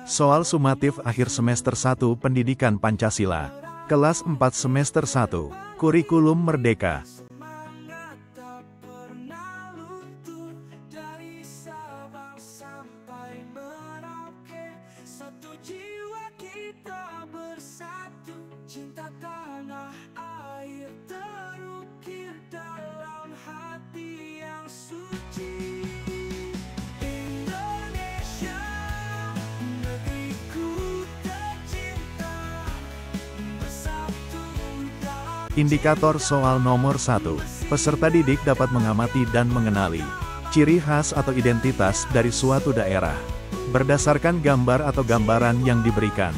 Soal sumatif akhir semester 1 Pendidikan Pancasila. Kelas 4 semester 1. Kurikulum Merdeka. Indikator soal nomor 1. Peserta didik dapat mengamati dan mengenali ciri khas atau identitas dari suatu daerah berdasarkan gambar atau gambaran yang diberikan.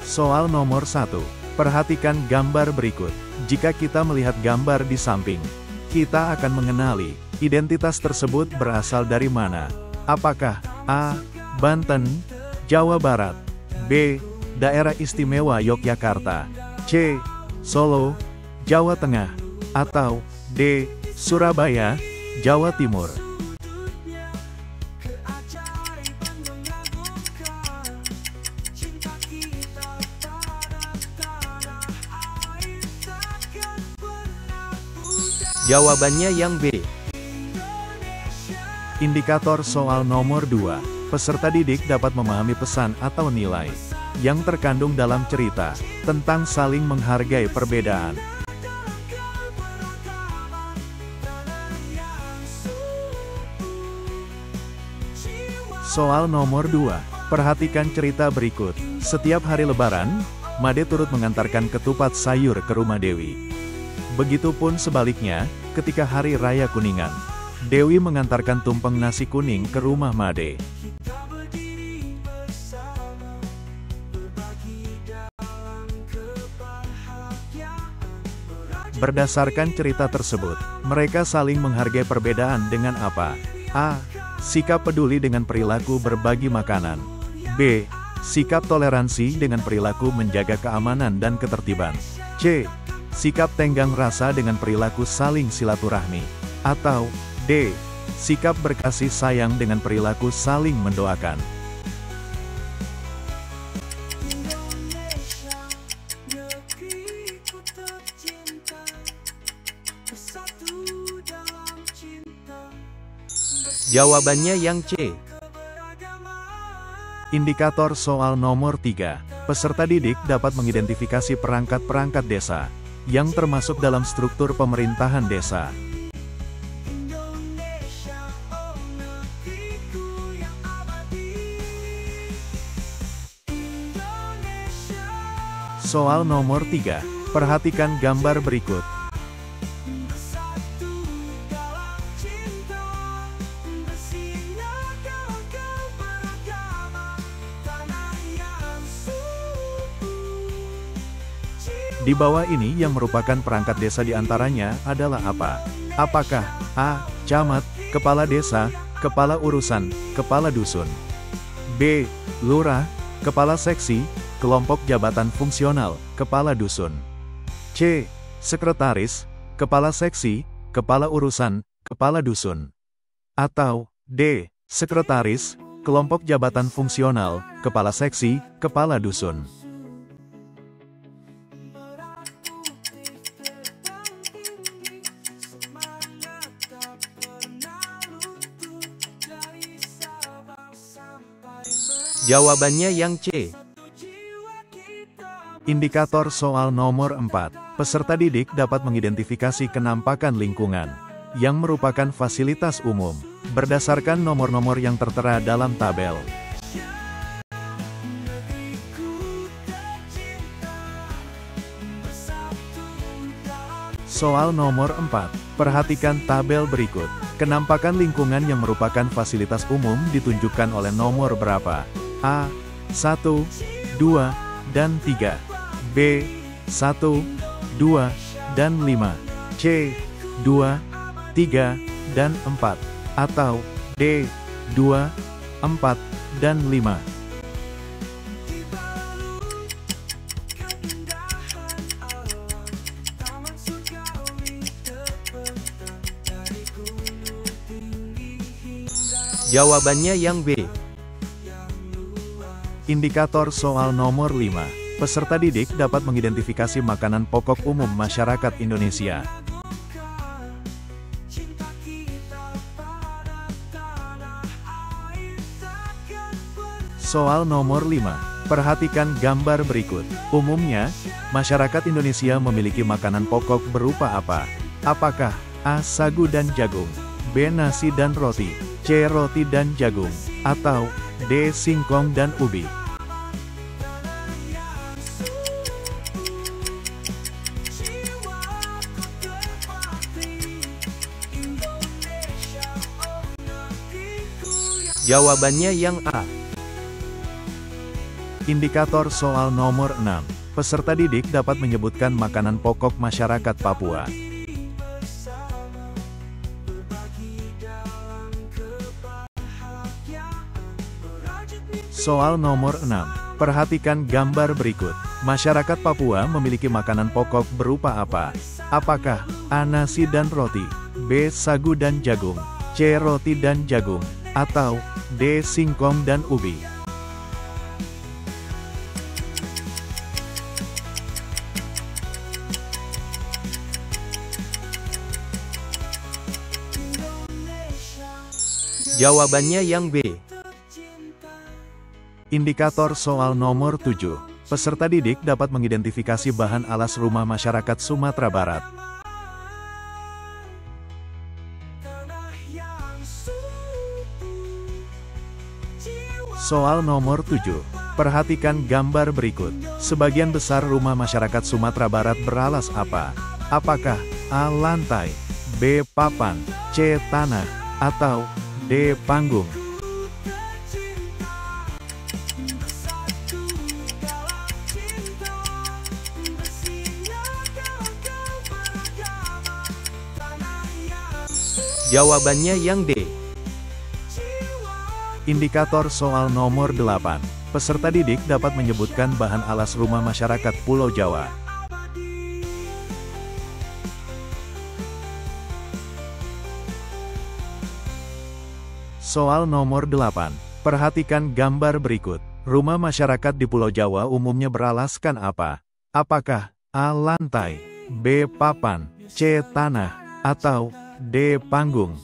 Soal nomor 1. Perhatikan gambar berikut. Jika kita melihat gambar di samping, kita akan mengenali identitas tersebut berasal dari mana. Apakah A. Banten, Jawa Barat, B. Daerah Istimewa Yogyakarta, C. Solo, Jawa Tengah, atau D. Surabaya, Jawa Timur. Jawabannya yang B. Indikator soal nomor 2. Peserta didik dapat memahami pesan atau nilai yang terkandung dalam cerita tentang saling menghargai perbedaan. Soal nomor 2. Perhatikan cerita berikut. Setiap hari Lebaran, Made turut mengantarkan ketupat sayur ke rumah Dewi. Begitupun sebaliknya, ketika Hari Raya Kuningan, Dewi mengantarkan tumpeng nasi kuning ke rumah Made. Berdasarkan cerita tersebut, mereka saling menghargai perbedaan dengan apa? A. Sikap peduli dengan perilaku berbagi makanan. B. Sikap toleransi dengan perilaku menjaga keamanan dan ketertiban. C. Sikap tenggang rasa dengan perilaku saling silaturahmi. Atau D. Sikap berkasih sayang dengan perilaku saling mendoakan. Jawabannya yang C. Indikator soal nomor 3. Peserta didik dapat mengidentifikasi perangkat-perangkat desa yang termasuk dalam struktur pemerintahan desa. Soal nomor 3. Perhatikan gambar berikut. Di bawah ini yang merupakan perangkat desa diantaranya adalah apa? Apakah A. Camat, Kepala Desa, Kepala Urusan, Kepala Dusun. B. Lurah, Kepala Seksi, Kelompok Jabatan Fungsional, Kepala Dusun. C. Sekretaris, Kepala Seksi, Kepala Urusan, Kepala Dusun. Atau D. Sekretaris, Kelompok Jabatan Fungsional, Kepala Seksi, Kepala Dusun. Jawabannya yang C. Indikator soal nomor 4. Peserta didik dapat mengidentifikasi kenampakan lingkungan yang merupakan fasilitas umum berdasarkan nomor-nomor yang tertera dalam tabel. Soal nomor 4. Perhatikan tabel berikut. Kenampakan lingkungan yang merupakan fasilitas umum ditunjukkan oleh nomor berapa? A. 1, 2, dan 3. B. 1, 2, dan 5. C. 2, 3, dan 4. Atau D. 2, 4, dan 5. Jawabannya yang B. Indikator soal nomor 5. Peserta didik dapat mengidentifikasi makanan pokok umum masyarakat Indonesia. Soal nomor 5. Perhatikan gambar berikut. Umumnya, masyarakat Indonesia memiliki makanan pokok berupa apa? Apakah A. Sagu dan jagung, B. Nasi dan roti, C. Roti dan jagung, atau D. Singkong dan ubi? Jawabannya yang A. Indikator soal nomor 6. Peserta didik dapat menyebutkan makanan pokok masyarakat Papua. Soal nomor 6. Perhatikan gambar berikut. Masyarakat Papua memiliki makanan pokok berupa apa? Apakah A. Nasi dan roti, B. Sagu dan jagung, C. Roti dan jagung, atau D. Singkong dan ubi? Jawabannya yang B. Indikator soal nomor 7. Peserta didik dapat mengidentifikasi bahan alas rumah masyarakat Sumatera Barat. Soal nomor 7. Perhatikan gambar berikut. Sebagian besar rumah masyarakat Sumatera Barat beralas apa? Apakah A. Lantai, B. Papan, C. Tanah, atau D. Panggung? Jawabannya yang D. Indikator soal nomor 8. Peserta didik dapat menyebutkan bahan alas rumah masyarakat Pulau Jawa. Soal nomor 8. Perhatikan gambar berikut. Rumah masyarakat di Pulau Jawa umumnya beralaskan apa? Apakah A. Lantai, B. Papan, C. Tanah, atau D. Panggung?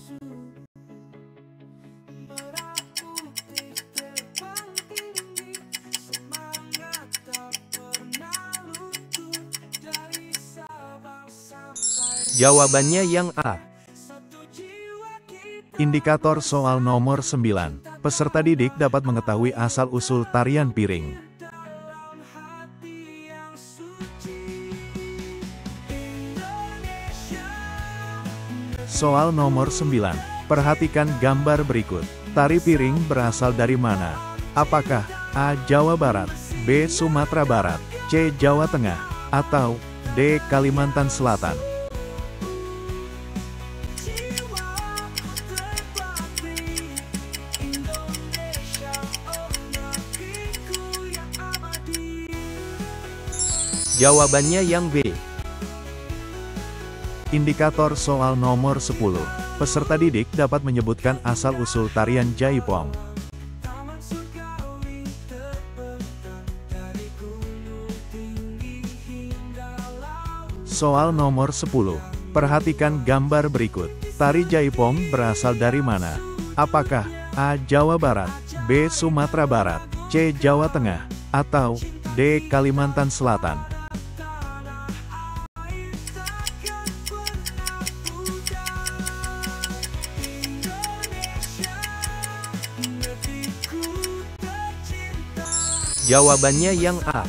Jawabannya yang A. Indikator soal nomor 9. Peserta didik dapat mengetahui asal-usul tarian piring. Soal nomor 9. Perhatikan gambar berikut. Tari piring berasal dari mana? Apakah A. Jawa Barat, B. Sumatera Barat, C. Jawa Tengah, atau D. Kalimantan Selatan? Jawabannya yang B. Indikator soal nomor 10. Peserta didik dapat menyebutkan asal-usul tarian Jaipong. Soal nomor 10. Perhatikan gambar berikut. Tari Jaipong berasal dari mana? Apakah A. Jawa Barat, B. Sumatera Barat, C. Jawa Tengah, atau D. Kalimantan Selatan? Jawabannya yang A.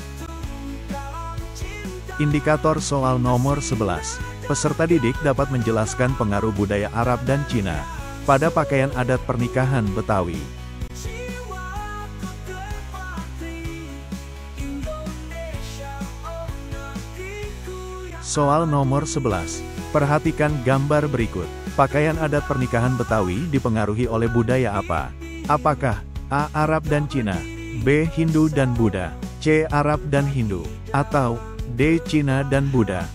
Indikator soal nomor 11. Peserta didik dapat menjelaskan pengaruh budaya Arab dan Cina pada pakaian adat pernikahan Betawi. Soal nomor 11. Perhatikan gambar berikut. Pakaian adat pernikahan Betawi dipengaruhi oleh budaya apa? Apakah A. Arab dan Cina, B. Hindu dan Buddha, C. Arab dan Hindu, atau D. Cina dan Buddha?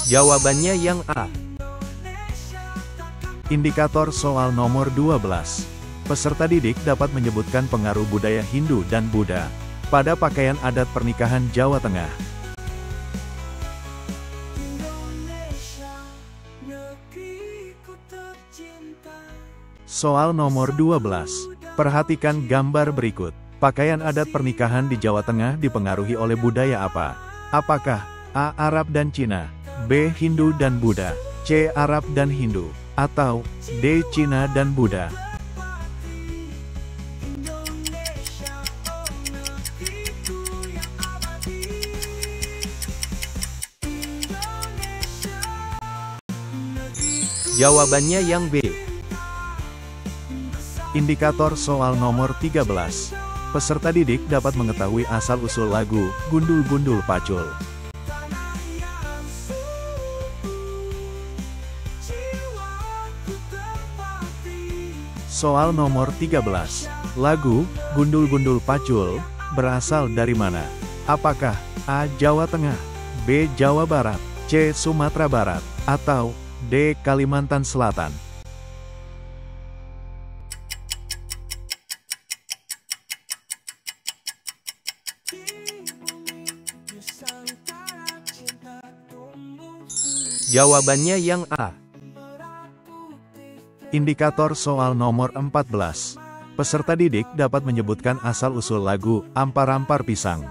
Jawabannya yang A. Indikator soal nomor 12. Peserta didik dapat menyebutkan pengaruh budaya Hindu dan Buddha pada pakaian adat pernikahan Jawa Tengah. Soal nomor 12. Perhatikan gambar berikut. Pakaian adat pernikahan di Jawa Tengah dipengaruhi oleh budaya apa? Apakah A. Arab dan Cina, B. Hindu dan Buddha, C. Arab dan Hindu, atau D. Cina dan Buddha? Jawabannya yang B. Indikator soal nomor 13. Peserta didik dapat mengetahui asal-usul lagu Gundul-Gundul Pacul. Soal nomor 13. Lagu Gundul-Gundul Pacul berasal dari mana? Apakah A. Jawa Tengah, B. Jawa Barat, C. Sumatera Barat, atau D. Kalimantan Selatan? Jawabannya yang A. Indikator soal nomor 14. Peserta didik dapat menyebutkan asal-usul lagu Ampar-Ampar Pisang.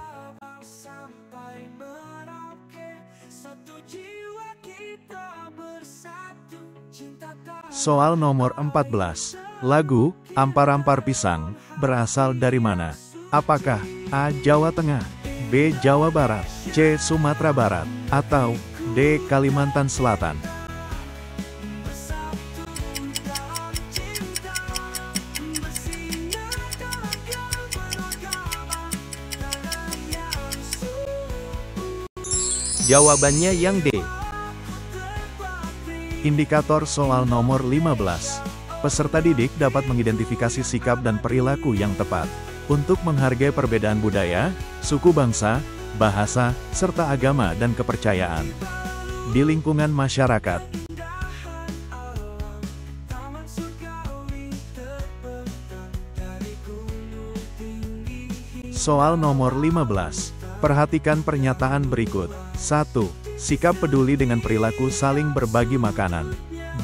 Soal nomor 14. Lagu Ampar-Ampar Pisang berasal dari mana? Apakah A. Jawa Tengah, B. Jawa Barat, C. Sumatera Barat, atau D. Kalimantan Selatan? Jawabannya yang D. Indikator soal nomor 15. Peserta didik dapat mengidentifikasi sikap dan perilaku yang tepat untuk menghargai perbedaan budaya, suku bangsa, bahasa, serta agama dan kepercayaan di lingkungan masyarakat. Soal nomor 15. Perhatikan pernyataan berikut. 1. Sikap peduli dengan perilaku saling berbagi makanan.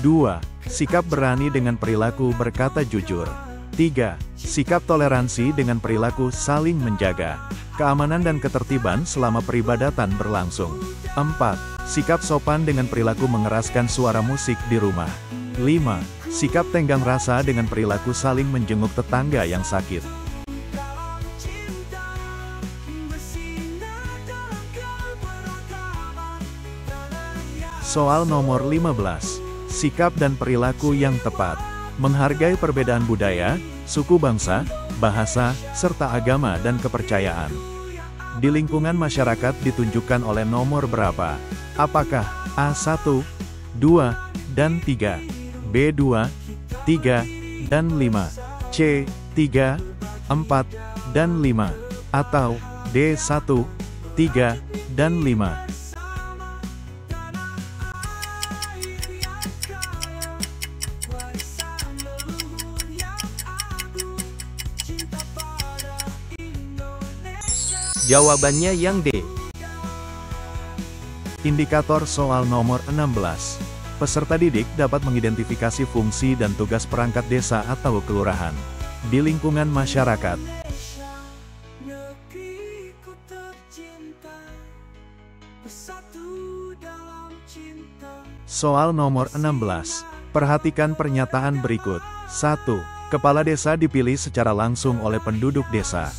2. Sikap berani dengan perilaku berkata jujur. 3. Sikap toleransi dengan perilaku saling menjaga keamanan dan ketertiban selama peribadatan berlangsung. 4. Sikap sopan dengan perilaku mengeraskan suara musik di rumah. 5. Sikap tenggang rasa dengan perilaku saling menjenguk tetangga yang sakit. Soal nomor 15. Sikap dan perilaku yang tepat. Menghargai perbedaan budaya, suku bangsa, bahasa, serta agama dan kepercayaan di lingkungan masyarakat ditunjukkan oleh nomor berapa? Apakah A1, 2, dan 3, B2, 3, dan 5, C, 3, 4, dan 5, atau D1, 3, dan 5? Jawabannya yang D. Indikator soal nomor 16. Peserta didik dapat mengidentifikasi fungsi dan tugas perangkat desa atau kelurahan di lingkungan masyarakat. Soal nomor 16. Perhatikan pernyataan berikut. 1. Kepala desa dipilih secara langsung oleh penduduk desa.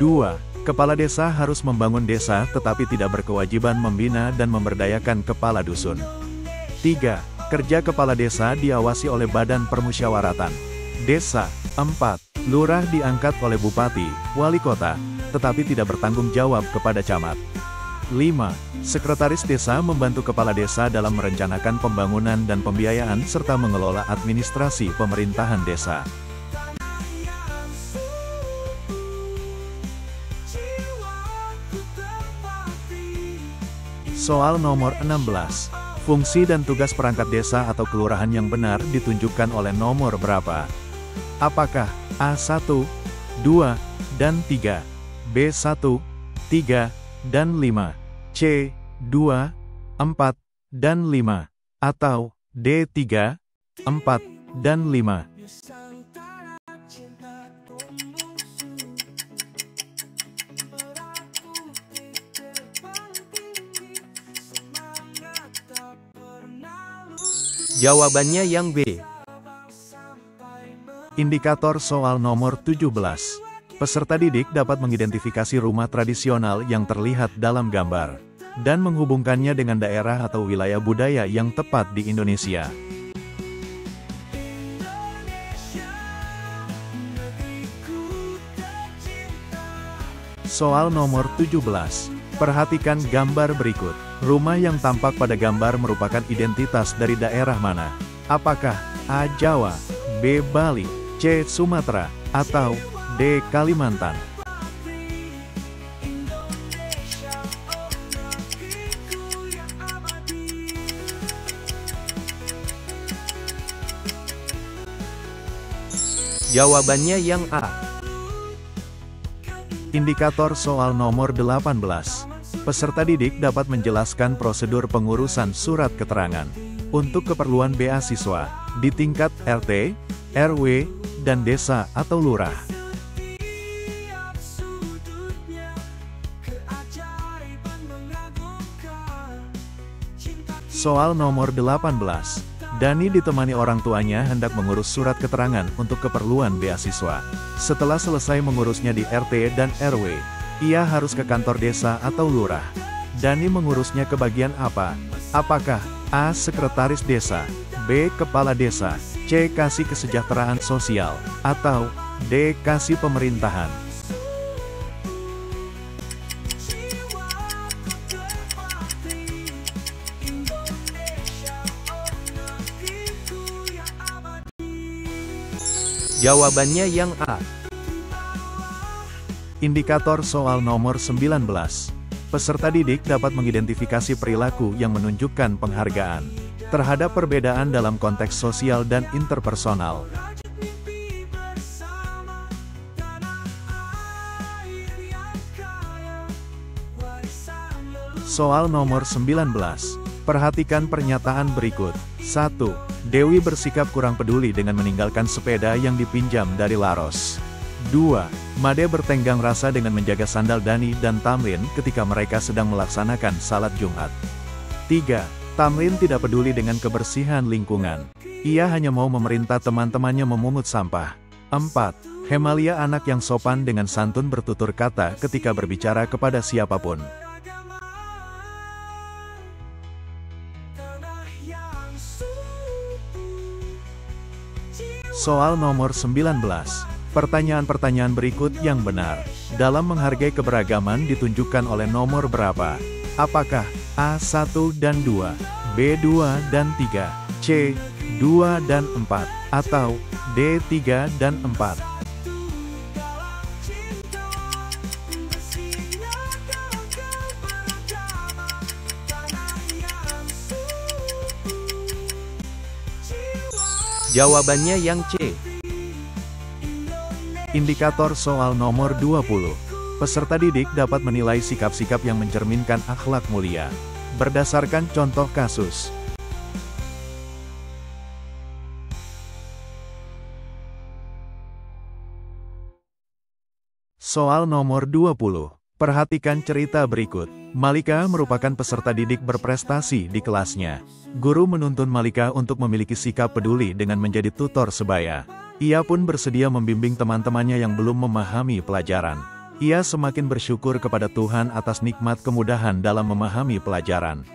2. Kepala desa harus membangun desa tetapi tidak berkewajiban membina dan memberdayakan kepala dusun. 3. Kerja kepala desa diawasi oleh badan permusyawaratan desa. 4. Lurah diangkat oleh bupati, wali kota, tetapi tidak bertanggung jawab kepada camat. 5. Sekretaris desa membantu kepala desa dalam merencanakan pembangunan dan pembiayaan serta mengelola administrasi pemerintahan desa. Soal nomor 16. Fungsi dan tugas perangkat desa atau kelurahan yang benar ditunjukkan oleh nomor berapa? Apakah A1, 2, dan 3, B1, 3, dan 5, C, 2, 4, dan 5, atau D3, 4, dan 5? Jawabannya yang B. Indikator soal nomor 17. Peserta didik dapat mengidentifikasi rumah tradisional yang terlihat dalam gambar, dan menghubungkannya dengan daerah atau wilayah budaya yang tepat di Indonesia. Soal nomor 17. Perhatikan gambar berikut. Rumah yang tampak pada gambar merupakan identitas dari daerah mana? Apakah A. Jawa, B. Bali, C. Sumatera, atau D. Kalimantan? Jawabannya yang A. Indikator soal nomor 18. Peserta didik dapat menjelaskan prosedur pengurusan surat keterangan untuk keperluan beasiswa di tingkat RT, RW, dan desa atau lurah. Soal nomor 18. Dani ditemani orang tuanya hendak mengurus surat keterangan untuk keperluan beasiswa. Setelah selesai mengurusnya di RT dan RW, ia harus ke kantor desa atau lurah. Dani mengurusnya ke bagian apa? Apakah A. Sekretaris desa, B. Kepala desa, C. Kasih kesejahteraan sosial, atau D. Kasih pemerintahan? Jawabannya yang A. Indikator soal nomor 19. Peserta didik dapat mengidentifikasi perilaku yang menunjukkan penghargaan terhadap perbedaan dalam konteks sosial dan interpersonal. Soal nomor 19. Perhatikan pernyataan berikut. 1. Dewi bersikap kurang peduli dengan meninggalkan sepeda yang dipinjam dari Laros. 2. Made bertenggang rasa dengan menjaga sandal Dani dan Tamrin ketika mereka sedang melaksanakan salat Jumat. 3. Tamrin tidak peduli dengan kebersihan lingkungan. Ia hanya mau memerintah teman-temannya memungut sampah. 4. Hemalia anak yang sopan dengan santun bertutur kata ketika berbicara kepada siapapun. Soal nomor 19. Pertanyaan-pertanyaan berikut yang benar dalam menghargai keberagaman ditunjukkan oleh nomor berapa? Apakah A1 dan 2, B2 dan 3, C 2 dan 4, atau D3 dan 4? Jawabannya yang C. Indikator soal nomor 20. Peserta didik dapat menilai sikap-sikap yang mencerminkan akhlak mulia berdasarkan contoh kasus. Soal nomor 20. Perhatikan cerita berikut. Malika merupakan peserta didik berprestasi di kelasnya. Guru menuntun Malika untuk memiliki sikap peduli dengan menjadi tutor sebaya. Ia pun bersedia membimbing teman-temannya yang belum memahami pelajaran. Ia semakin bersyukur kepada Tuhan atas nikmat kemudahan dalam memahami pelajaran.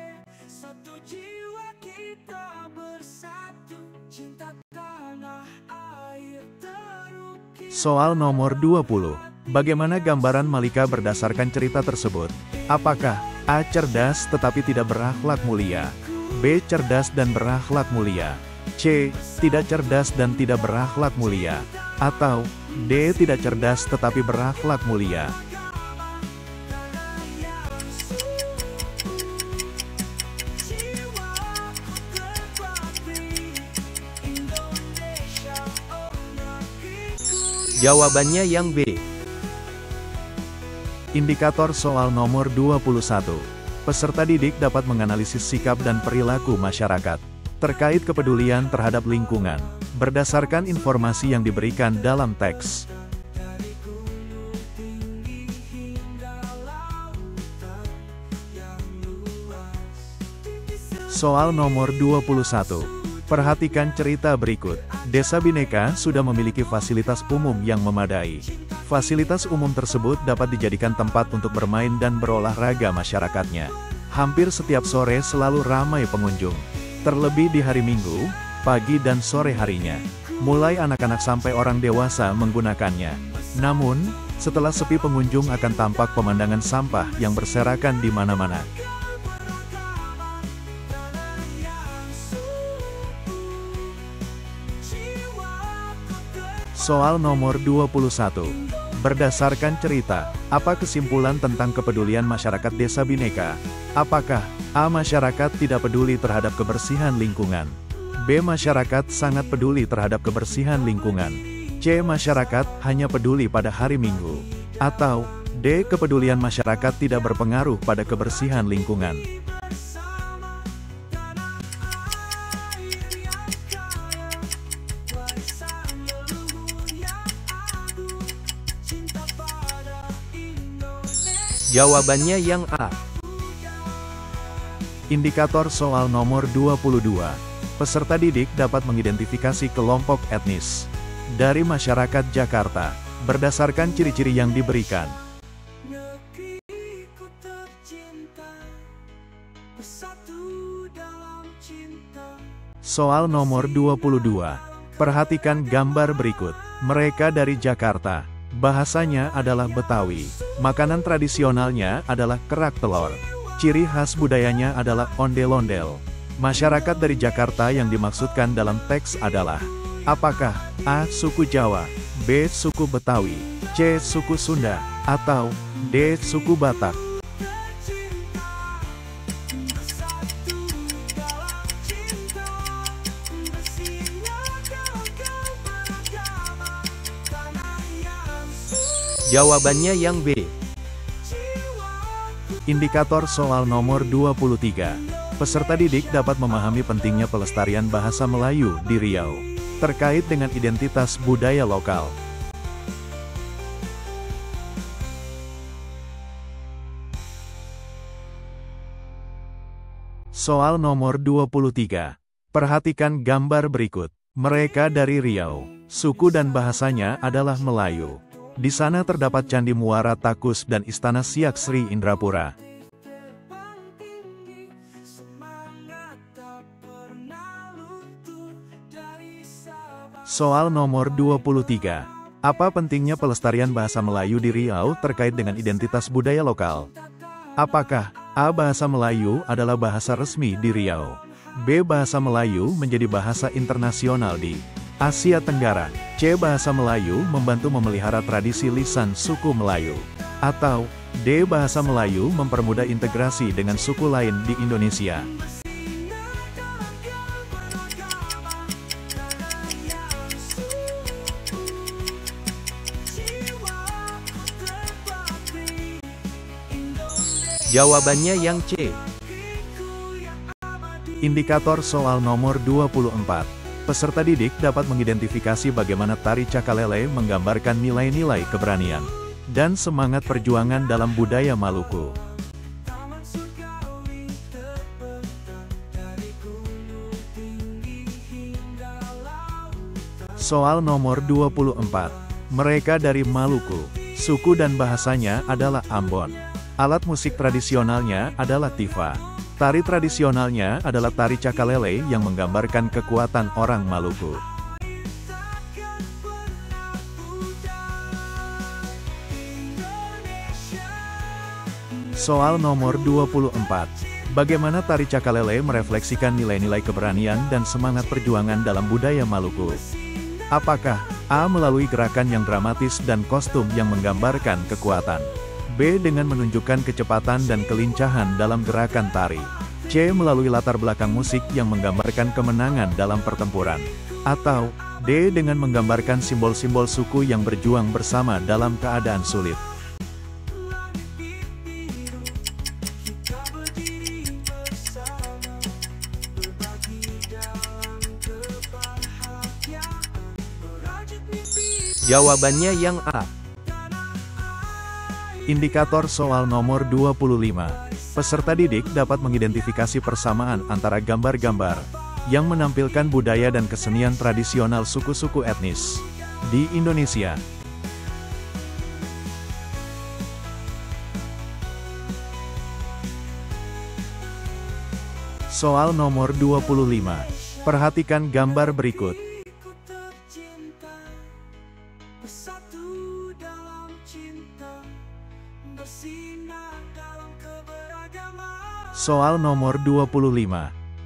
Soal nomor 20. Bagaimana gambaran Malika berdasarkan cerita tersebut? Apakah A. Cerdas tetapi tidak berakhlak mulia, B. Cerdas dan berakhlak mulia, C. Tidak cerdas dan tidak berakhlak mulia, atau D. Tidak cerdas tetapi berakhlak mulia? Jawabannya yang B. Indikator soal nomor 21. Peserta didik dapat menganalisis sikap dan perilaku masyarakat terkait kepedulian terhadap lingkungan, berdasarkan informasi yang diberikan dalam teks. Soal nomor 21. Perhatikan cerita berikut. Desa Bhinneka sudah memiliki fasilitas umum yang memadai. Fasilitas umum tersebut dapat dijadikan tempat untuk bermain dan berolahraga masyarakatnya. Hampir setiap sore selalu ramai pengunjung. Terlebih di hari Minggu, pagi dan sore harinya. Mulai anak-anak sampai orang dewasa menggunakannya. Namun, setelah sepi pengunjung akan tampak pemandangan sampah yang berserakan di mana-mana. Soal nomor 21. Berdasarkan cerita, apa kesimpulan tentang kepedulian masyarakat Desa Bhinneka? Apakah A. Masyarakat tidak peduli terhadap kebersihan lingkungan? B. Masyarakat sangat peduli terhadap kebersihan lingkungan? C. Masyarakat hanya peduli pada hari Minggu? Atau D. Kepedulian masyarakat tidak berpengaruh pada kebersihan lingkungan? Jawabannya yang A. Indikator soal nomor 22. Peserta didik dapat mengidentifikasi kelompok etnis dari masyarakat Jakarta, berdasarkan ciri-ciri yang diberikan. Soal nomor 22. Perhatikan gambar berikut. Mereka dari Jakarta. Bahasanya adalah Betawi. Makanan tradisionalnya adalah kerak telur. Ciri khas budayanya adalah ondel-ondel. Masyarakat dari Jakarta yang dimaksudkan dalam teks adalah: apakah A. Suku Jawa, B. Suku Betawi, C. Suku Sunda, atau D. Suku Batak? Jawabannya yang B. Indikator soal nomor 23. Peserta didik dapat memahami pentingnya pelestarian bahasa Melayu di Riau, terkait dengan identitas budaya lokal. Soal nomor 23. Perhatikan gambar berikut. Mereka dari Riau. Suku dan bahasanya adalah Melayu. Di sana terdapat Candi Muara Takus dan Istana Siak Sri Indrapura. Soal nomor 23. Apa pentingnya pelestarian bahasa Melayu di Riau terkait dengan identitas budaya lokal? Apakah A. Bahasa Melayu adalah bahasa resmi di Riau? B. Bahasa Melayu menjadi bahasa internasional di Asia Tenggara? C. Bahasa Melayu membantu memelihara tradisi lisan suku Melayu? Atau D. Bahasa Melayu mempermudah integrasi dengan suku lain di Indonesia? Jawabannya yang C. Indikator soal nomor 24. Peserta didik dapat mengidentifikasi bagaimana tari Cakalele menggambarkan nilai-nilai keberanian dan semangat perjuangan dalam budaya Maluku. Soal nomor 24. Mereka dari Maluku. Suku dan bahasanya adalah Ambon. Alat musik tradisionalnya adalah tifa. Tari tradisionalnya adalah tari Cakalele yang menggambarkan kekuatan orang Maluku. Soal nomor 24. Bagaimana tari Cakalele merefleksikan nilai-nilai keberanian dan semangat perjuangan dalam budaya Maluku? Apakah A. melalui gerakan yang dramatis dan kostum yang menggambarkan kekuatan? B. dengan menunjukkan kecepatan dan kelincahan dalam gerakan tari? C. Melalui latar belakang musik yang menggambarkan kemenangan dalam pertempuran. Atau D. Dengan menggambarkan simbol-simbol suku yang berjuang bersama dalam keadaan sulit. Jawabannya yang A. Indikator soal nomor 25. Peserta didik dapat mengidentifikasi persamaan antara gambar-gambar yang menampilkan budaya dan kesenian tradisional suku-suku etnis di Indonesia. Soal nomor 25. Perhatikan gambar berikut. Soal nomor 25.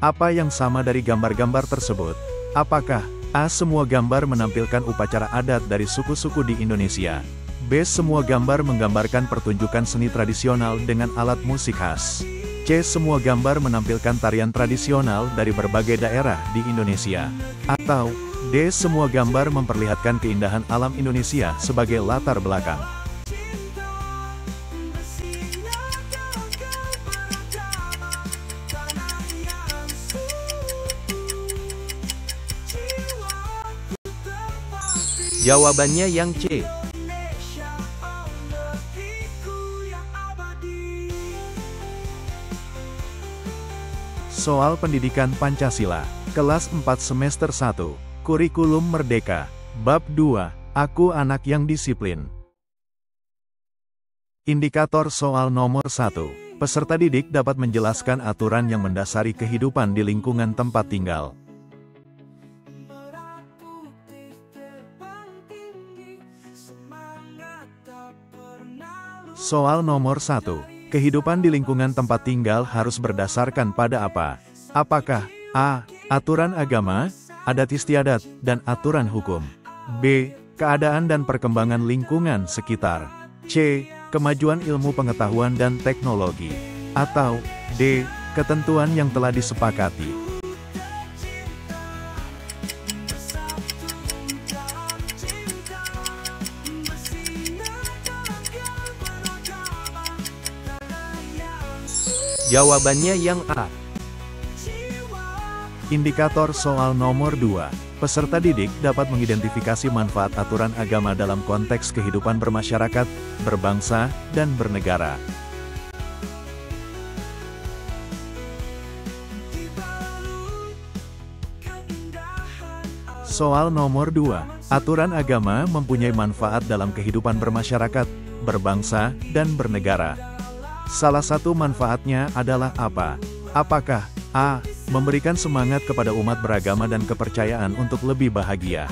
Apa yang sama dari gambar-gambar tersebut? Apakah A. Semua gambar menampilkan upacara adat dari suku-suku di Indonesia? B. Semua gambar menggambarkan pertunjukan seni tradisional dengan alat musik khas? C. Semua gambar menampilkan tarian tradisional dari berbagai daerah di Indonesia? Atau D. Semua gambar memperlihatkan keindahan alam Indonesia sebagai latar belakang? Jawabannya yang C. Soal pendidikan Pancasila, kelas 4 semester 1, Kurikulum Merdeka, Bab 2, Aku Anak yang Disiplin. Indikator soal nomor 1. Peserta didik dapat menjelaskan aturan yang mendasari kehidupan di lingkungan tempat tinggal. Soal nomor 1. Kehidupan di lingkungan tempat tinggal harus berdasarkan pada apa? Apakah A. Aturan agama, adat istiadat, dan aturan hukum? B. Keadaan dan perkembangan lingkungan sekitar? C. Kemajuan ilmu pengetahuan dan teknologi? Atau D. Ketentuan yang telah disepakati? Jawabannya yang A. Indikator soal nomor 2. Peserta didik dapat mengidentifikasi manfaat aturan agama dalam konteks kehidupan bermasyarakat, berbangsa, dan bernegara. Soal nomor 2. Aturan agama mempunyai manfaat dalam kehidupan bermasyarakat, berbangsa, dan bernegara. Salah satu manfaatnya adalah apa? Apakah A. Memberikan semangat kepada umat beragama dan kepercayaan untuk lebih bahagia?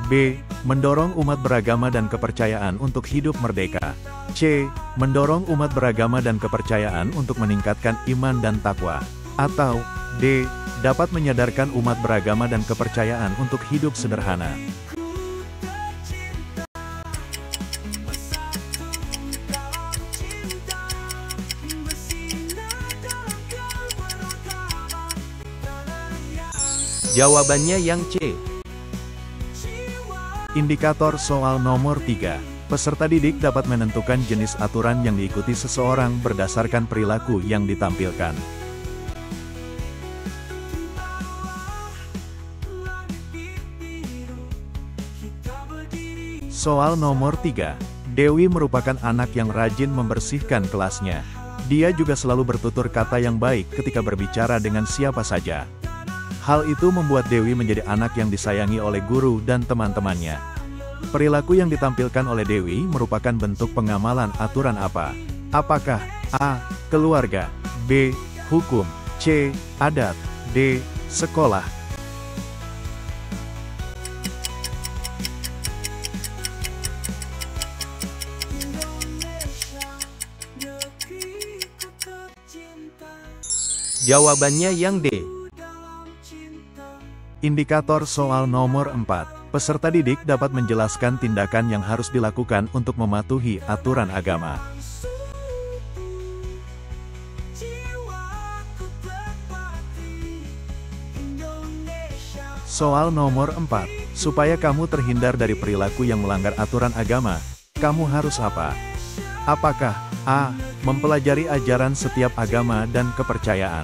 B. Mendorong umat beragama dan kepercayaan untuk hidup merdeka? C. Mendorong umat beragama dan kepercayaan untuk meningkatkan iman dan takwa? Atau D. Dapat menyadarkan umat beragama dan kepercayaan untuk hidup sederhana? Jawabannya yang C. Indikator soal nomor 3. Peserta didik dapat menentukan jenis aturan yang diikuti seseorang berdasarkan perilaku yang ditampilkan. Soal nomor 3. Dewi merupakan anak yang rajin membersihkan kelasnya. Dia juga selalu bertutur kata yang baik ketika berbicara dengan siapa saja. Hal itu membuat Dewi menjadi anak yang disayangi oleh guru dan teman-temannya. Perilaku yang ditampilkan oleh Dewi merupakan bentuk pengamalan aturan apa? Apakah A. Keluarga, B. Hukum, C. Adat, D. Sekolah? Jawabannya yang D. Indikator soal nomor 4. Peserta didik dapat menjelaskan tindakan yang harus dilakukan untuk mematuhi aturan agama. Soal nomor 4. Supaya kamu terhindar dari perilaku yang melanggar aturan agama, kamu harus apa? Apakah A. Mempelajari ajaran setiap agama dan kepercayaan.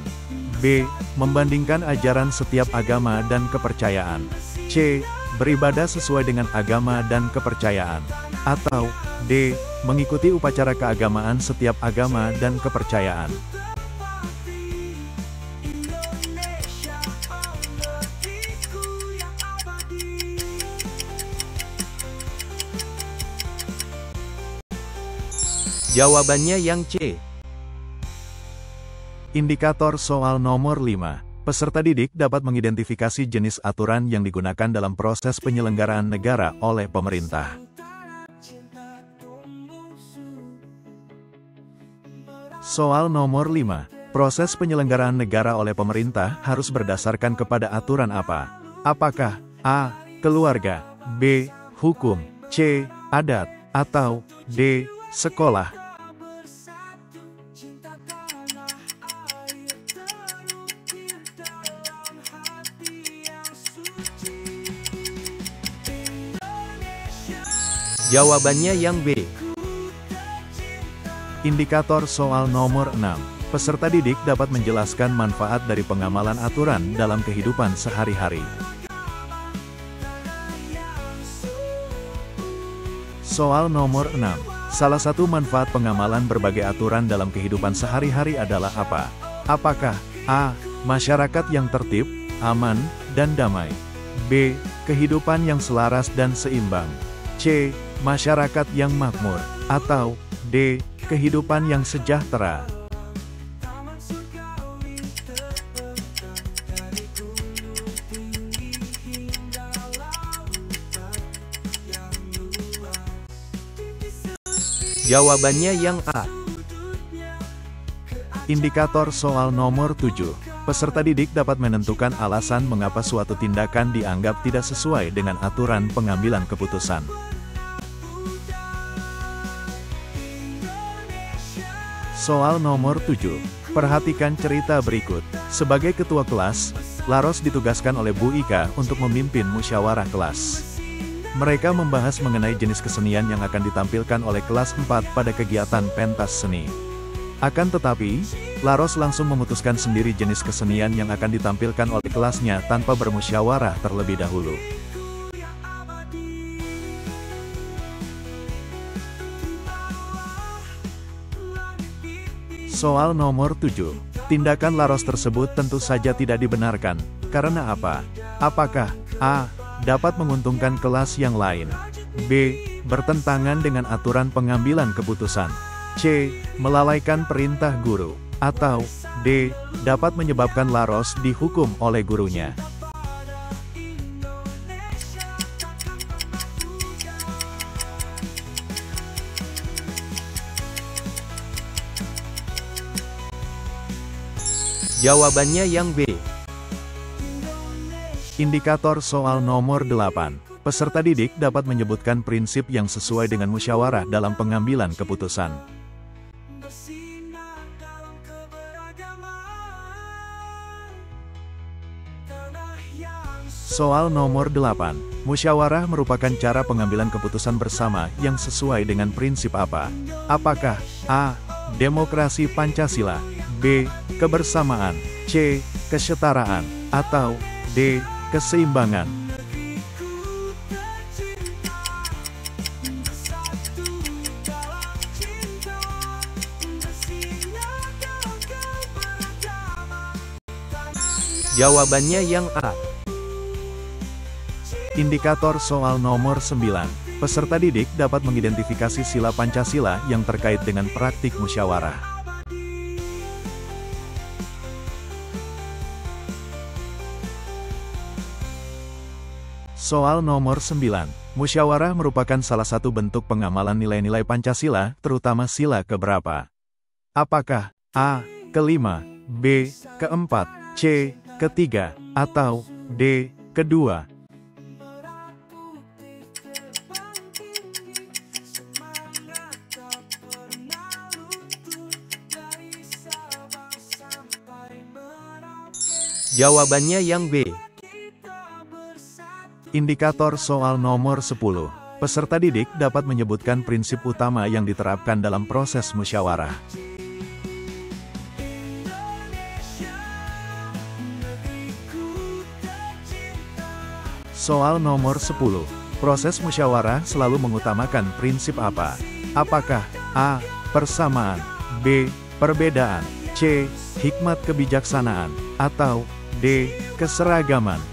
B. Membandingkan ajaran setiap agama dan kepercayaan. C. Beribadah sesuai dengan agama dan kepercayaan. Atau D. Mengikuti upacara keagamaan setiap agama dan kepercayaan. Jawabannya yang C. Indikator soal nomor 5. Peserta didik dapat mengidentifikasi jenis aturan yang digunakan dalam proses penyelenggaraan negara oleh pemerintah. Soal nomor 5. Proses penyelenggaraan negara oleh pemerintah harus berdasarkan kepada aturan apa? Apakah A. Keluarga, B. Hukum, C. Adat, atau D. Sekolah? Jawabannya yang B. Indikator soal nomor 6. Peserta didik dapat menjelaskan manfaat dari pengamalan aturan dalam kehidupan sehari-hari. Soal nomor 6. Salah satu manfaat pengamalan berbagai aturan dalam kehidupan sehari-hari adalah apa? Apakah A. Masyarakat yang tertib, aman, dan damai. B. Kehidupan yang selaras dan seimbang. C. Masyarakat yang makmur. Atau D. Kehidupan yang sejahtera. Jawabannya yang A. Indikator soal nomor 7. Peserta didik dapat menentukan alasan mengapa suatu tindakan dianggap tidak sesuai dengan aturan pengambilan keputusan. Soal nomor 7. Perhatikan cerita berikut. Sebagai ketua kelas, Laros ditugaskan oleh Bu Ika untuk memimpin musyawarah kelas. Mereka membahas mengenai jenis kesenian yang akan ditampilkan oleh kelas 4 pada kegiatan pentas seni. Akan tetapi, Laros langsung memutuskan sendiri jenis kesenian yang akan ditampilkan oleh kelasnya tanpa bermusyawarah terlebih dahulu. Soal nomor 7. Tindakan Laros tersebut tentu saja tidak dibenarkan. Karena apa? Apakah A. Dapat menguntungkan kelas yang lain. B. Bertentangan dengan aturan pengambilan keputusan. C. Melalaikan perintah guru. Atau D. Dapat menyebabkan Laros dihukum oleh gurunya. Jawabannya yang B. Indikator soal nomor 8. Peserta didik dapat menyebutkan prinsip yang sesuai dengan musyawarah dalam pengambilan keputusan. Soal nomor 8. Musyawarah merupakan cara pengambilan keputusan bersama yang sesuai dengan prinsip apa? Apakah A. Demokrasi Pancasila, B. Kebersamaan, C. Kesetaraan, atau D. Keseimbangan? Jawabannya yang A. Indikator soal nomor 9. Peserta didik dapat mengidentifikasi sila Pancasila yang terkait dengan praktik musyawarah. Soal nomor 9. Musyawarah merupakan salah satu bentuk pengamalan nilai-nilai Pancasila, terutama sila keberapa? Apakah A. Kelima, B. Keempat, C. Ketiga, atau D. Kedua? Jawabannya yang B. Indikator soal nomor 10. Peserta didik dapat menyebutkan prinsip utama yang diterapkan dalam proses musyawarah. Soal nomor 10. Proses musyawarah selalu mengutamakan prinsip apa? Apakah A. Persamaan, B. Perbedaan, C. Hikmat kebijaksanaan, atau D. Keseragaman?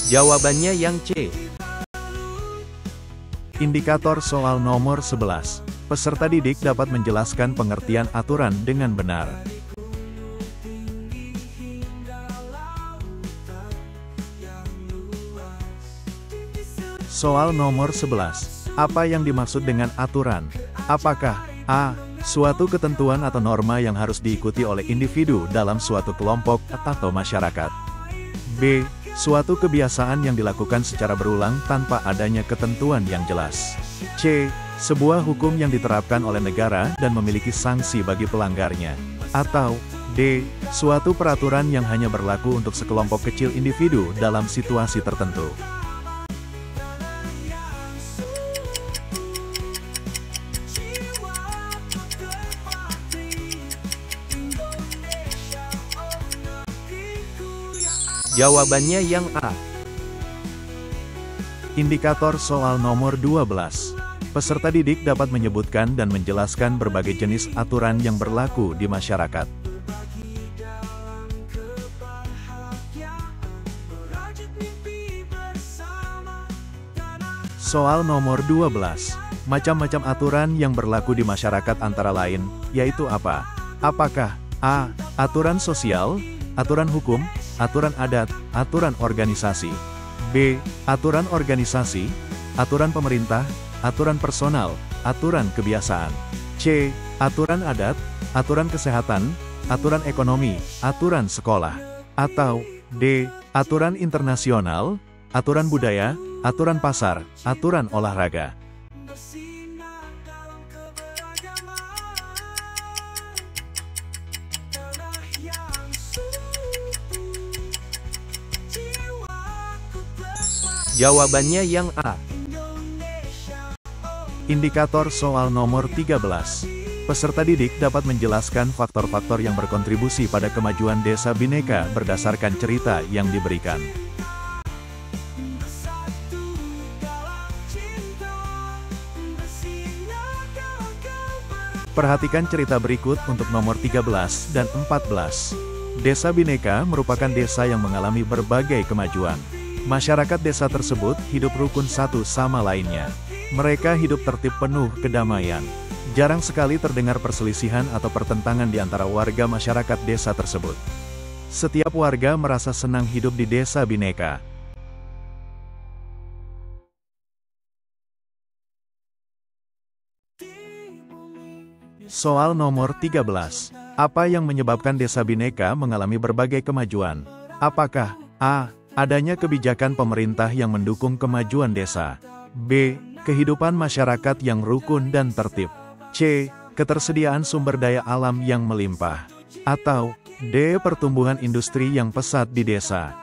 Jawabannya yang C. Indikator soal nomor 11. Peserta didik dapat menjelaskan pengertian aturan dengan benar. Soal nomor 11. Apa yang dimaksud dengan aturan? Apakah A. Suatu ketentuan atau norma yang harus diikuti oleh individu dalam suatu kelompok atau masyarakat? B. Suatu kebiasaan yang dilakukan secara berulang tanpa adanya ketentuan yang jelas? C. Sebuah hukum yang diterapkan oleh negara dan memiliki sanksi bagi pelanggarnya? Atau D. Suatu peraturan yang hanya berlaku untuk sekelompok kecil individu dalam situasi tertentu? Jawabannya yang A. Indikator soal nomor 12. Peserta didik dapat menyebutkan dan menjelaskan berbagai jenis aturan yang berlaku di masyarakat. Soal nomor 12. Macam-macam aturan yang berlaku di masyarakat antara lain, yaitu apa? Apakah A. Aturan sosial, aturan hukum, aturan adat, aturan organisasi? B. Aturan organisasi, aturan pemerintah, aturan personal, aturan kebiasaan? C. Aturan adat, aturan kesehatan, aturan ekonomi, aturan sekolah? Atau D. Aturan internasional, aturan budaya, aturan pasar, aturan olahraga? Jawabannya yang A. Indikator soal nomor 13. Peserta didik dapat menjelaskan faktor-faktor yang berkontribusi pada kemajuan desa Bhinneka berdasarkan cerita yang diberikan. Perhatikan cerita berikut untuk nomor 13 dan 14. Desa Bhinneka merupakan desa yang mengalami berbagai kemajuan. Masyarakat desa tersebut hidup rukun satu sama lainnya. Mereka hidup tertib penuh kedamaian. Jarang sekali terdengar perselisihan atau pertentangan di antara warga masyarakat desa tersebut. Setiap warga merasa senang hidup di desa Bhinneka. Soal nomor 13. Apa yang menyebabkan desa Bhinneka mengalami berbagai kemajuan? Apakah A. Adanya kebijakan pemerintah yang mendukung kemajuan desa? B. Kehidupan masyarakat yang rukun dan tertib? C. Ketersediaan sumber daya alam yang melimpah? Atau D. Pertumbuhan industri yang pesat di desa?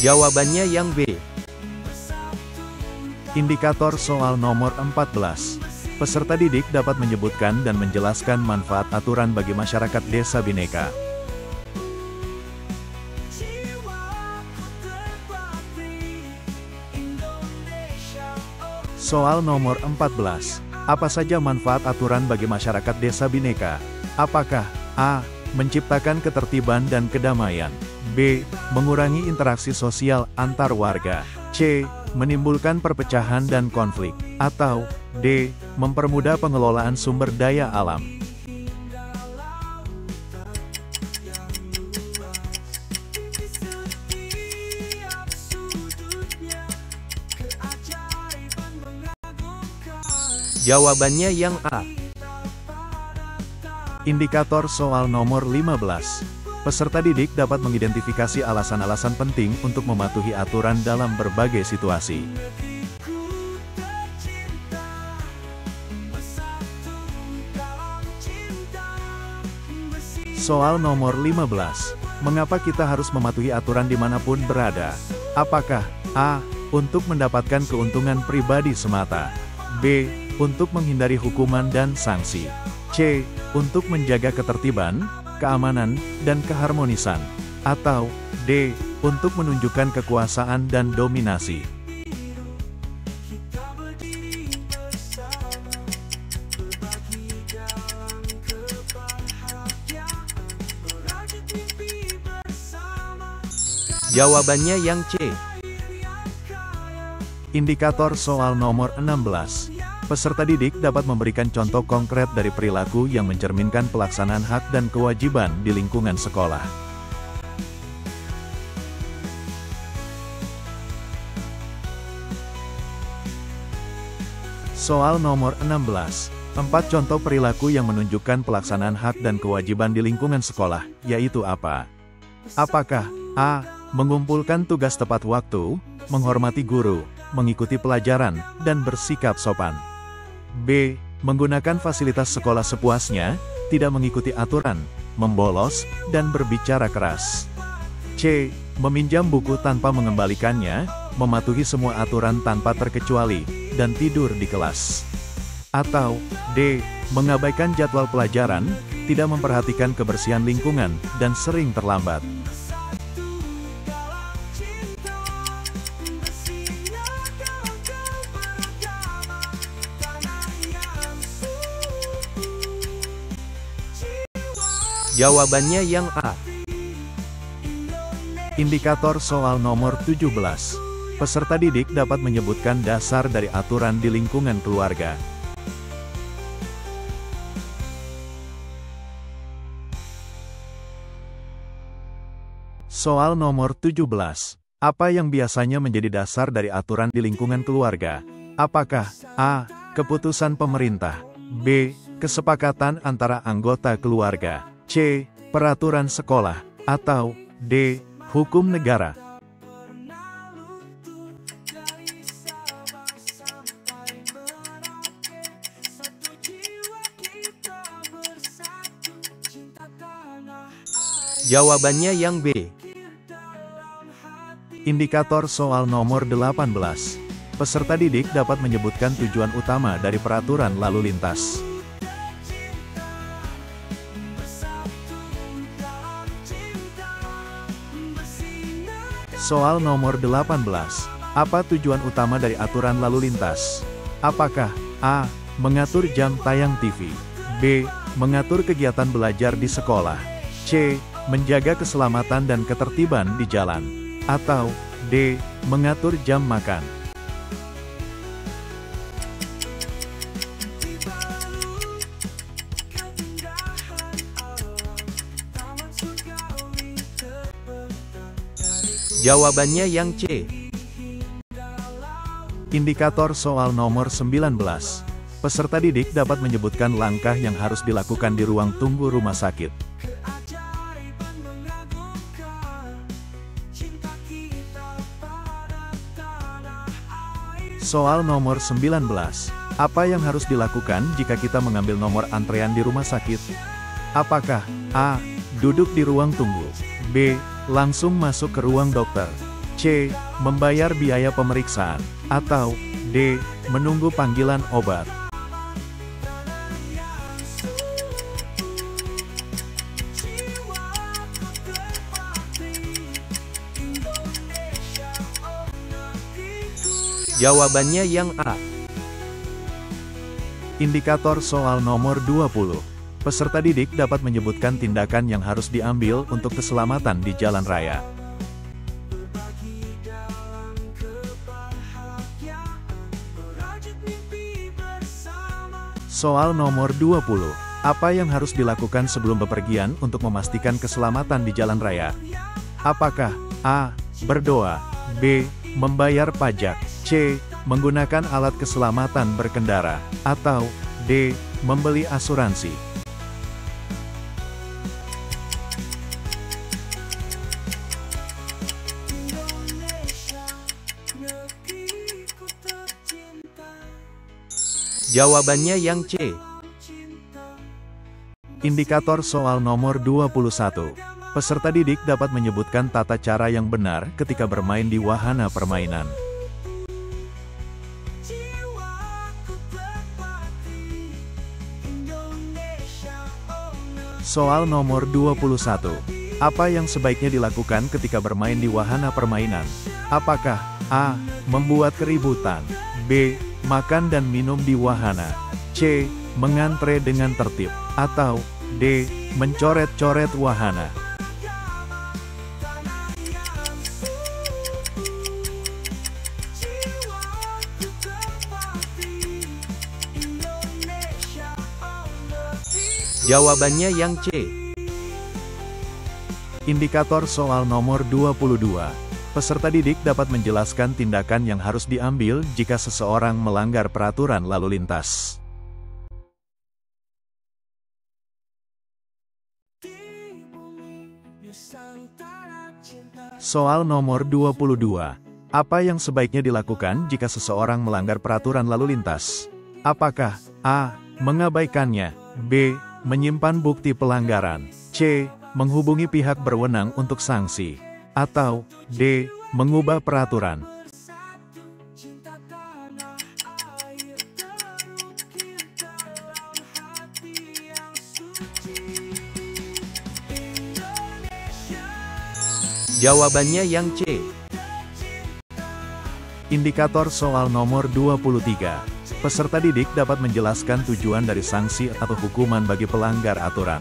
Jawabannya yang B. Indikator soal nomor 14. Peserta didik dapat menyebutkan dan menjelaskan manfaat aturan bagi masyarakat desa Bhinneka. Soal nomor 14. Apa saja manfaat aturan bagi masyarakat desa Bhinneka? Apakah A. Menciptakan ketertiban dan kedamaian? B. Mengurangi interaksi sosial antar warga? C. Menimbulkan perpecahan dan konflik? Atau D. Mempermudah pengelolaan sumber daya alam? Jawabannya yang A. Indikator soal nomor 15. Peserta didik dapat mengidentifikasi alasan-alasan penting untuk mematuhi aturan dalam berbagai situasi. Soal nomor 15. Mengapa kita harus mematuhi aturan dimanapun berada? Apakah A. Untuk mendapatkan keuntungan pribadi semata, B. Untuk menghindari hukuman dan sanksi, C. Untuk menjaga ketertiban, keamanan, dan keharmonisan, atau D. Untuk menunjukkan kekuasaan dan dominasi. Jawabannya yang C. Indikator soal nomor 16. Peserta didik dapat memberikan contoh konkret dari perilaku yang mencerminkan pelaksanaan hak dan kewajiban di lingkungan sekolah. Soal nomor 16. 4 contoh perilaku yang menunjukkan pelaksanaan hak dan kewajiban di lingkungan sekolah, yaitu apa? Apakah A. Mengumpulkan tugas tepat waktu, menghormati guru, mengikuti pelajaran, dan bersikap sopan. B. Menggunakan fasilitas sekolah sepuasnya, tidak mengikuti aturan, membolos, dan berbicara keras. C. Meminjam buku tanpa mengembalikannya, mematuhi semua aturan tanpa terkecuali, dan tidur di kelas. Atau D. Mengabaikan jadwal pelajaran, tidak memperhatikan kebersihan lingkungan, dan sering terlambat. Jawabannya yang A. Indikator soal nomor 17. Peserta didik dapat menyebutkan dasar dari aturan di lingkungan keluarga. Soal nomor 17. Apa yang biasanya menjadi dasar dari aturan di lingkungan keluarga? Apakah A. Keputusan pemerintah, B. Kesepakatan antara anggota keluarga, C. Peraturan sekolah, atau D. Hukum negara? Jawabannya yang B. Indikator soal nomor 18. Peserta didik dapat menyebutkan tujuan utama dari peraturan lalu lintas. Soal nomor 18. Apa tujuan utama dari aturan lalu lintas? Apakah A. Mengatur jam tayang TV, B. Mengatur kegiatan belajar di sekolah, C. Menjaga keselamatan dan ketertiban di jalan, atau D. Mengatur jam makan? Jawabannya yang C. Indikator soal nomor 19. Peserta didik dapat menyebutkan langkah yang harus dilakukan di ruang tunggu rumah sakit. Soal nomor 19. Apa yang harus dilakukan jika kita mengambil nomor antrean di rumah sakit? Apakah A. Duduk di ruang tunggu, B. Langsung masuk ke ruang dokter, C. Membayar biaya pemeriksaan, atau D. Menunggu panggilan obat? Jawabannya yang A. Indikator soal nomor 20. Peserta didik dapat menyebutkan tindakan yang harus diambil untuk keselamatan di jalan raya. Soal nomor 20. Apa yang harus dilakukan sebelum bepergian untuk memastikan keselamatan di jalan raya? Apakah A. Berdoa, B. Membayar pajak, C. Menggunakan alat keselamatan berkendara, atau D. Membeli asuransi? Jawabannya yang C. Indikator soal nomor 21. Peserta didik dapat menyebutkan tata cara yang benar ketika bermain di wahana permainan. Soal nomor 21. Apa yang sebaiknya dilakukan ketika bermain di wahana permainan? Apakah A. Membuat keributan, B. Makan dan minum di wahana, C. Mengantre dengan tertib, atau D. Mencoret-coret wahana? Jawabannya yang C. Indikator soal nomor 22. Peserta didik dapat menjelaskan tindakan yang harus diambil jika seseorang melanggar peraturan lalu lintas. Soal nomor 22. Apa yang sebaiknya dilakukan jika seseorang melanggar peraturan lalu lintas? Apakah A. Mengabaikannya, B. Menyimpan bukti pelanggaran, C. Menghubungi pihak berwenang untuk sanksi, atau D. Mengubah peraturan? Jawabannya yang C. Indikator soal nomor 23. Peserta didik dapat menjelaskan tujuan dari sanksi atau hukuman bagi pelanggar aturan.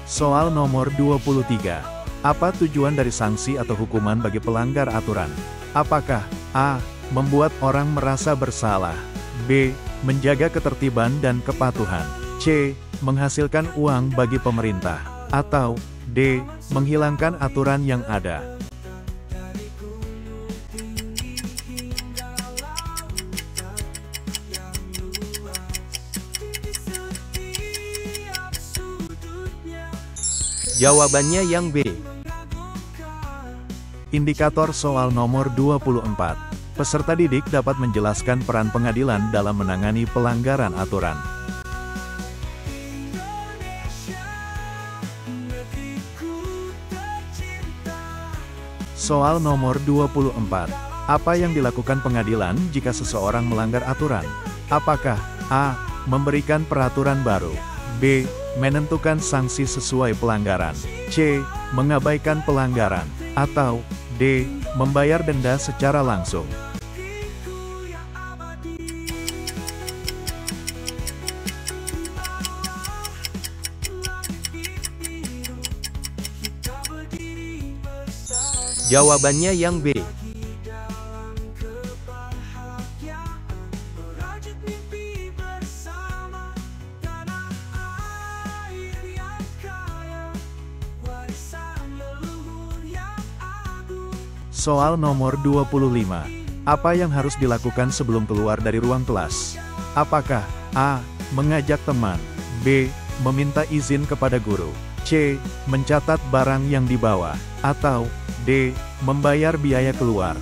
Soal nomor 23. Apa tujuan dari sanksi atau hukuman bagi pelanggar aturan? Apakah A. Membuat orang merasa bersalah, B. Menjaga ketertiban dan kepatuhan, C. Menghasilkan uang bagi pemerintah, atau D. Menghilangkan aturan yang ada? Jawabannya yang B. Indikator soal nomor 24. Peserta didik dapat menjelaskan peran pengadilan dalam menangani pelanggaran aturan. Soal nomor 24. Apa yang dilakukan pengadilan jika seseorang melanggar aturan? Apakah A. Memberikan peraturan baru, B. Menentukan sanksi sesuai pelanggaran, C. Mengabaikan pelanggaran, atau D. Membayar denda secara langsung? Jawabannya yang B. Soal nomor 25. Apa yang harus dilakukan sebelum keluar dari ruang kelas? Apakah A. Mengajak teman, B. Meminta izin kepada guru, C. Mencatat barang yang dibawa, atau D. Membayar biaya keluar?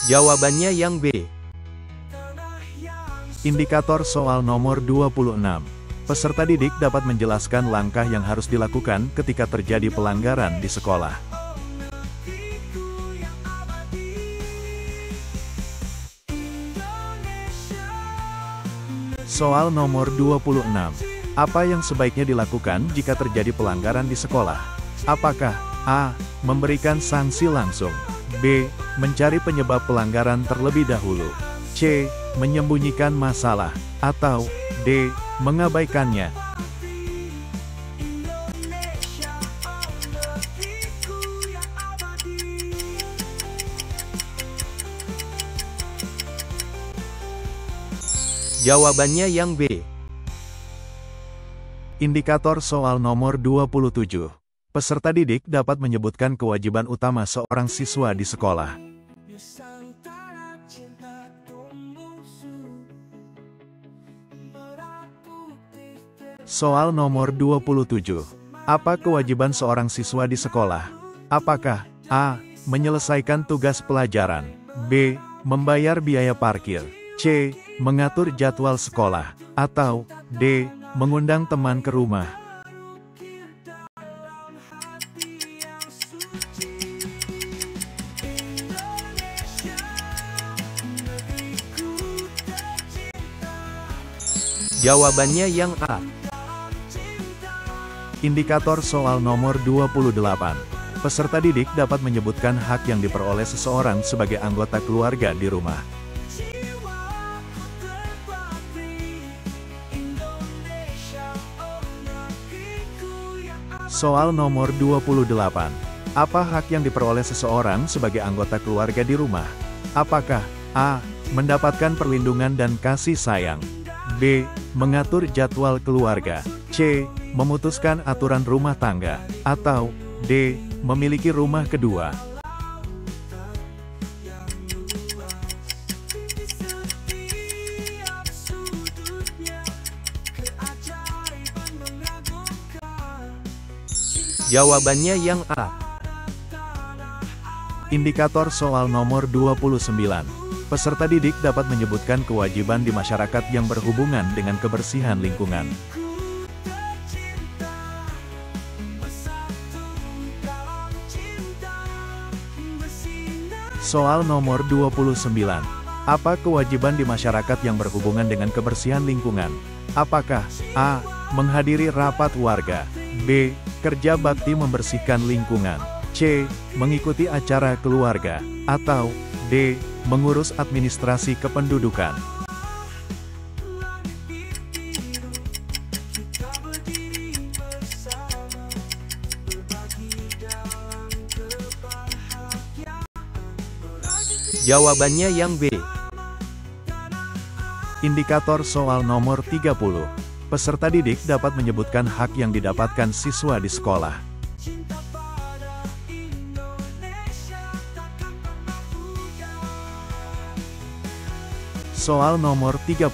Jawabannya yang B. Indikator soal nomor 26. Peserta didik dapat menjelaskan langkah yang harus dilakukan ketika terjadi pelanggaran di sekolah. Soal nomor 26. Apa yang sebaiknya dilakukan jika terjadi pelanggaran di sekolah? Apakah A. Memberikan sanksi langsung, B. Mencari penyebab pelanggaran terlebih dahulu, C. Menyembunyikan masalah, atau D. Mengabaikannya? Jawabannya yang B. Indikator soal nomor 27. Peserta didik dapat menyebutkan kewajiban utama seorang siswa di sekolah. Soal nomor 27. Apa kewajiban seorang siswa di sekolah? Apakah A. Menyelesaikan tugas pelajaran, B. Membayar biaya parkir, C. Mengatur jadwal sekolah, atau D. Mengundang teman ke rumah? Jawabannya yang A. Indikator soal nomor 28. Peserta didik dapat menyebutkan hak yang diperoleh seseorang sebagai anggota keluarga di rumah. Soal nomor 28. Apa hak yang diperoleh seseorang sebagai anggota keluarga di rumah? Apakah A. Mendapatkan perlindungan dan kasih sayang, B. Mengatur jadwal keluarga, C. Memutuskan aturan rumah tangga, atau D. Memiliki rumah kedua? Jawabannya yang A. Indikator soal nomor 29. Peserta didik dapat menyebutkan kewajiban di masyarakat yang berhubungan dengan kebersihan lingkungan. Soal nomor 29. Apa kewajiban di masyarakat yang berhubungan dengan kebersihan lingkungan? Apakah A. Menghadiri rapat warga, B. Kerja bakti membersihkan lingkungan, C. Mengikuti acara keluarga, atau D. Mengurus administrasi kependudukan? Jawabannya yang B. Indikator soal nomor 30. Peserta didik dapat menyebutkan hak yang didapatkan siswa di sekolah. Soal nomor 30.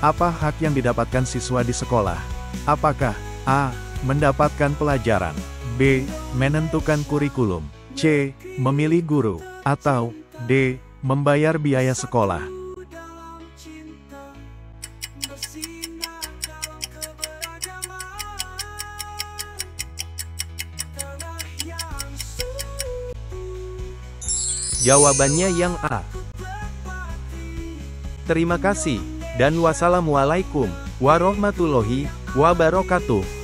Apa hak yang didapatkan siswa di sekolah? Apakah A. Mendapatkan pelajaran, B. Menentukan kurikulum, C. Memilih guru, atau D. Membayar biaya sekolah? Jawabannya yang A. Terima kasih, dan wassalamualaikum warahmatullahi wabarakatuh.